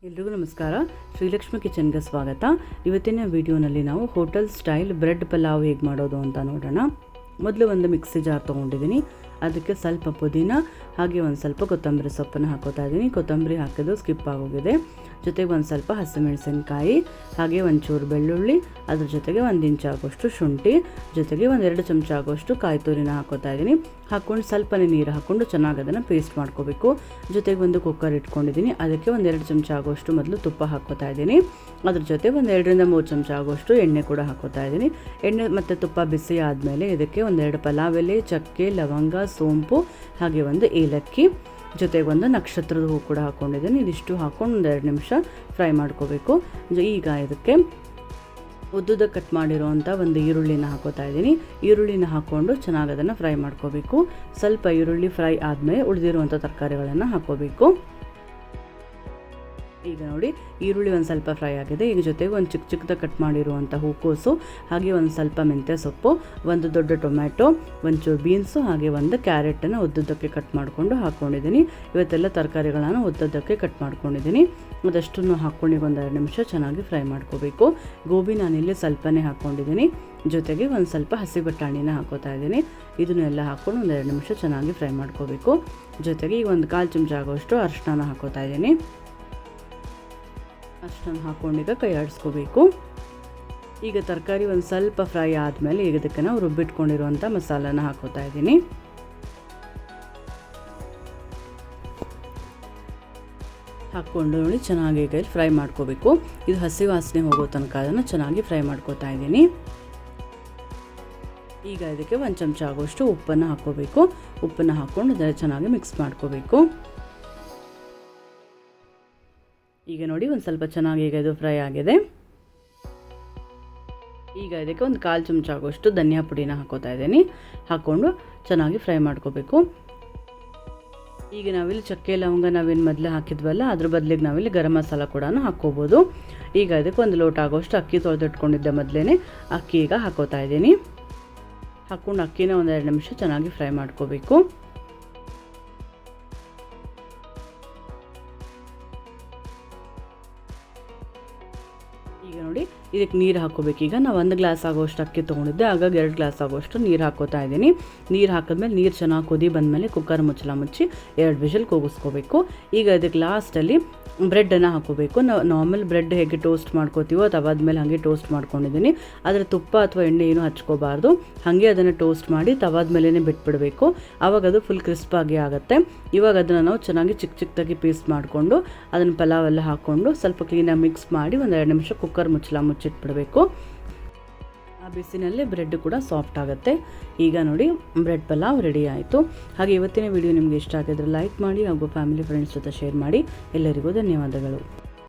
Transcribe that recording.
ಎಲ್ರಿಗೂ ನಮಸ್ಕಾರ. ಶ್ರೀಲಕ್ಷ್ಮಿ ಕಿಚನ್ಗೆ ಸ್ವಾಗತ. ಇವತ್ತಿನ ವಿಡಿಯೋನಲ್ಲಿ ನಾವು ಹೋಟೆಲ್ ಸ್ಟೈಲ್ ಬ್ರೆಡ್ ಪಲಾವ್ ಹೇಗೆ ಮಾಡೋದು ಅಂತ ನೋಡೋಣ. ಮೊದಲು ಒಂದು ಮಿಕ್ಸಿ ಜಾರ್ ತೊಗೊಂಡಿದ್ದೀನಿ. ಅದಕ್ಕೆ ಸ್ವಲ್ಪ ಪುದೀನ ಹಾಗೆ ಒಂದು ಸ್ವಲ್ಪ ಕೊತ್ತಂಬರಿ ಸೊಪ್ಪನ್ನು ಹಾಕೋತಾ ಇದ್ದೀನಿ. ಕೊತ್ತಂಬರಿ ಹಾಕಿದ್ದು ಸ್ಕಿಪ್ ಆಗೋಗಿದೆ. ಜೊತೆಗೆ ಒಂದು ಸ್ವಲ್ಪ ಹಸಿಮೆಣಸಿನಕಾಯಿ ಹಾಗೆ ಒಂಚೂರು ಬೆಳ್ಳುಳ್ಳಿ, ಅದ್ರ ಜೊತೆಗೆ 1 ಇಂಚ್ ಆಗೋಷ್ಟು ಶುಂಠಿ, ಜೊತೆಗೆ 2 ಚಮಚ ಆಗೋಷ್ಟು ಕಾಯಿ ತುರಿನ ಹಾಕೋತಾ ಇದ್ದೀನಿ. ಹಾಕ್ಕೊಂಡು ಸ್ವಲ್ಪನೇ ನೀರು ಹಾಕ್ಕೊಂಡು ಚೆನ್ನಾಗಿ ಅದನ್ನು ಪೇಸ್ಟ್ ಮಾಡ್ಕೋಬೇಕು. ಜೊತೆಗೆ ಒಂದು ಕುಕ್ಕರ್ ಇಟ್ಕೊಂಡಿದ್ದೀನಿ. ಅದಕ್ಕೆ 2 ಚಮಚ ಆಗೋಷ್ಟು ಮೊದಲು ತುಪ್ಪ ಹಾಕೋತಾ ಇದ್ದೀನಿ. ಅದ್ರ ಜೊತೆ 2 ರಿಂದ 3 ಚಮಚ ಆಗೋಷ್ಟು ಎಣ್ಣೆ ಕೂಡ ಹಾಕೋತಾ ಇದ್ದೀನಿ. ಎಣ್ಣೆ ಮತ್ತು ತುಪ್ಪ ಬಿಸಿ ಆದಮೇಲೆ ಇದಕ್ಕೆ 2 ಪಲಾವ್ ಎಲೆ, ಚಕ್ಕೆ, ಲವಂಗ, ಸೋಂಪು ಹಾಗೆ 1 ಏಲಕ್ಕಿ, ಜೊತೆಗೆ 1 ನಕ್ಷತ್ರದ ಹೂ ಕೂಡ ಹಾಕ್ಕೊಂಡಿದ್ದೀನಿ. ಇದಿಷ್ಟು ಹಾಕ್ಕೊಂಡು 2 ನಿಮಿಷ ಫ್ರೈ ಮಾಡ್ಕೋಬೇಕು. ಈಗ ಇದಕ್ಕೆ ಉದ್ದುದ ಕಟ್ ಮಾಡಿರೋವಂಥ 1 ಈರುಳ್ಳಿನ ಹಾಕೋತಾ ಇದ್ದೀನಿ. ಈರುಳ್ಳಿನ ಹಾಕ್ಕೊಂಡು ಚೆನ್ನಾಗಿ ಅದನ್ನು ಫ್ರೈ ಮಾಡ್ಕೋಬೇಕು. ಸ್ವಲ್ಪ ಈರುಳ್ಳಿ ಫ್ರೈ ಆದಮೇಲೆ ಉಳಿದಿರುವಂಥ ತರಕಾರಿಗಳನ್ನು ಹಾಕ್ಕೋಬೇಕು. ಈಗ ನೋಡಿ ಈರುಳ್ಳಿ ಒಂದು ಸ್ವಲ್ಪ ಫ್ರೈ ಆಗಿದೆ. ಈಗ ಜೊತೆಗೆ ಒಂದು ಚಿಕ್ಕದಾಗಿ ಕಟ್ ಮಾಡಿರುವಂಥ ಹೂಕೋಸು ಹಾಗೆ ಒಂದು ಸ್ವಲ್ಪ ಮೆಂತ್ಯ ಸೊಪ್ಪು, 1 ದೊಡ್ಡ ಟೊಮ್ಯಾಟೊ, ಒಂಚೂರು ಬೀನ್ಸು ಹಾಗೆ 1 ಕ್ಯಾರೆಟನ್ನು ಉದ್ದುದ್ದಕ್ಕೆ ಕಟ್ ಮಾಡಿಕೊಂಡು ಹಾಕ್ಕೊಂಡಿದ್ದೀನಿ. ಇವತ್ತೆಲ್ಲ ತರಕಾರಿಗಳನ್ನು ಉದ್ದುದ್ದಕ್ಕೆ ಕಟ್ ಮಾಡ್ಕೊಂಡಿದ್ದೀನಿ. ಅದಷ್ಟನ್ನು ಹಾಕ್ಕೊಂಡು 2 ನಿಮಿಷ ಚೆನ್ನಾಗಿ ಫ್ರೈ ಮಾಡ್ಕೋಬೇಕು. ಗೋಬಿ ನಾನಿಲ್ಲಿ ಸ್ವಲ್ಪನೇ ಹಾಕ್ಕೊಂಡಿದ್ದೀನಿ. ಜೊತೆಗೆ ಒಂದು ಸ್ವಲ್ಪ ಹಸಿ ಬಟಾಣಿನ ಹಾಕೋತಾ ಇದ್ದೀನಿ. ಇದನ್ನೆಲ್ಲ ಹಾಕ್ಕೊಂಡು 2 ನಿಮಿಷ ಚೆನ್ನಾಗಿ ಫ್ರೈ ಮಾಡ್ಕೋಬೇಕು. ಜೊತೆಗೆ ಈಗ 1/4 ಚಮಚ ಆಗೋಷ್ಟು ಅರಿಶಿನ ಹಾಕೋತಾ ಇದ್ದೀನಿ. ಅಷ್ಟನ್ನು ಹಾಕ್ಕೊಂಡೀಗ ಕೈ ಆಡಿಸ್ಕೋಬೇಕು. ಈಗ ತರಕಾರಿ ಒಂದು ಸ್ವಲ್ಪ ಫ್ರೈ ಆದಮೇಲೆ ಈಗ ಇದಕ್ಕೆ ನಾವು ರುಬ್ಬಿಟ್ಕೊಂಡಿರುವಂಥ ಮಸಾಲಾನ ಹಾಕೋತಾ ಇದ್ದೀನಿ. ಹಾಕ್ಕೊಂಡು ನೋಡಿ ಚೆನ್ನಾಗಿ ಈಗ ಫ್ರೈ ಮಾಡ್ಕೋಬೇಕು. ಇದು ಹಸಿ ವಾಸನೆ ಹೋಗೋ ತನಕ ಅದನ್ನು ಚೆನ್ನಾಗಿ ಫ್ರೈ ಮಾಡ್ಕೋತಾ ಇದ್ದೀನಿ. ಈಗ ಇದಕ್ಕೆ 1 ಚಮಚ ಆಗೋಷ್ಟು ಉಪ್ಪನ್ನು ಹಾಕ್ಕೋಬೇಕು. ಉಪ್ಪನ್ನು ಹಾಕ್ಕೊಂಡು ಅದನ್ನು ಚೆನ್ನಾಗಿ ಮಿಕ್ಸ್ ಮಾಡ್ಕೋಬೇಕು. ಈಗ ನೋಡಿ ಒಂದು ಸ್ವಲ್ಪ ಚೆನ್ನಾಗಿ ಈಗ ಇದು ಫ್ರೈ ಆಗಿದೆ. ಈಗ ಇದಕ್ಕೆ 1/4 ಚಮಚ ಆಗೋಷ್ಟು ಧನಿಯಾ ಪುಡಿನ ಹಾಕೋತಾ ಇದ್ದೀನಿ. ಹಾಕ್ಕೊಂಡು ಚೆನ್ನಾಗಿ ಫ್ರೈ ಮಾಡ್ಕೋಬೇಕು. ಈಗ ನಾವಿಲ್ಲಿ ಚಕ್ಕೆ ಲವಂಗ ನಾವೇನು ಮೊದಲೇ ಹಾಕಿದ್ವಲ್ಲ ಅದ್ರ ಬದಲಿಗೆ ನಾವಿಲ್ಲಿ ಗರಂ ಮಸಾಲ ಕೂಡ ಹಾಕ್ಕೋಬೋದು. ಈಗ ಇದಕ್ಕೆ 1 ಲೋಟ ಆಗೋಷ್ಟು ಅಕ್ಕಿ ತೊಳೆದಿಟ್ಕೊಂಡಿದ್ದೆ ಮೊದಲೇ. ಅಕ್ಕಿ ಈಗ ಹಾಕೋತಾ ಇದ್ದೀನಿ. ಹಾಕ್ಕೊಂಡು ಅಕ್ಕಿನ 2 ನಿಮಿಷ ಚೆನ್ನಾಗಿ ಫ್ರೈ ಮಾಡ್ಕೋಬೇಕು. ಈಗ ನೋಡಿ ಇದಕ್ಕೆ ನೀರು ಹಾಕ್ಕೋಬೇಕು. ಈಗ ನಾವು 1 ಗ್ಲಾಸ್ ಆಗೋಷ್ಟು ಅಕ್ಕಿ ತೊಗೊಂಡಿದ್ದೆ, ಆಗಾಗ 2 ಗ್ಲಾಸ್ ಆಗೋಷ್ಟು ನೀರು ಹಾಕೋತಾ ಇದ್ದೀನಿ. ನೀರು ಹಾಕಿದ್ಮೇಲೆ ನೀರು ಚೆನ್ನಾಗಿ ಕುದಿ ಬಂದಮೇಲೆ ಕುಕ್ಕರ್ ಮುಚ್ಚಳ ಮುಚ್ಚಿ 2 ವಿಷಲ್ ಕೂಗಿಸ್ಕೋಬೇಕು. ಈಗ ಇದಕ್ಕೆ ಲಾಸ್ಟಲ್ಲಿ ಬ್ರೆಡ್ಡನ್ನು ಹಾಕೋಬೇಕು. ನಾವು ನಾರ್ಮಲ್ ಬ್ರೆಡ್ ಹೇಗೆ ಟೋಸ್ಟ್ ಮಾಡ್ಕೋತೀವೋ ತವಾದ ಮೇಲೆ ಹಾಗೆ ಟೋಸ್ಟ್ ಮಾಡ್ಕೊಂಡಿದ್ದೀನಿ. ಆದರೆ ತುಪ್ಪ ಅಥವಾ ಎಣ್ಣೆ ಏನೂ ಹಚ್ಕೋಬಾರ್ದು. ಹಾಗೆ ಅದನ್ನು ಟೋಸ್ಟ್ ಮಾಡಿ ತವಾದ ಮೇಲೇ ಬಿಟ್ಬಿಡಬೇಕು. ಆವಾಗ ಅದು ಫುಲ್ ಕ್ರಿಸ್ಪಾಗಿ ಆಗುತ್ತೆ. ಇವಾಗ ಅದನ್ನು ನಾವು ಚೆನ್ನಾಗಿ ಚಿಕ್ಕದಾಗಿ ಪೀಸ್ ಮಾಡಿಕೊಂಡು ಅದನ್ನು ಪಲಾವೆಲ್ಲ ಹಾಕ್ಕೊಂಡು ಸ್ವಲ್ಪ ಕ್ಲೀನಾಗಿ ಮಿಕ್ಸ್ ಮಾಡಿ 2 ನಿಮಿಷ ಕುಕ್ಕರ್ ಮುಚ್ಚಳ ಮುಚ್ಚಿಟ್ಬಿಡಬೇಕು. ಆ ಬಿಸಿನಲ್ಲಿ ಬ್ರೆಡ್ ಕೂಡ ಸಾಫ್ಟ್ ಆಗುತ್ತೆ. ಈಗ ನೋಡಿ ಬ್ರೆಡ್ ಪಲಾವ್ ರೆಡಿ ಆಯಿತು. ಹಾಗೆ ಇವತ್ತಿನ ವಿಡಿಯೋ ನಿಮಗೆ ಇಷ್ಟ ಆಗಿದ್ರೆ ಲೈಕ್ ಮಾಡಿ ಹಾಗೂ ಫ್ಯಾಮಿಲಿ ಫ್ರೆಂಡ್ಸ್ ಜೊತೆ ಶೇರ್ ಮಾಡಿ. ಎಲ್ಲರಿಗೂ ಧನ್ಯವಾದಗಳು.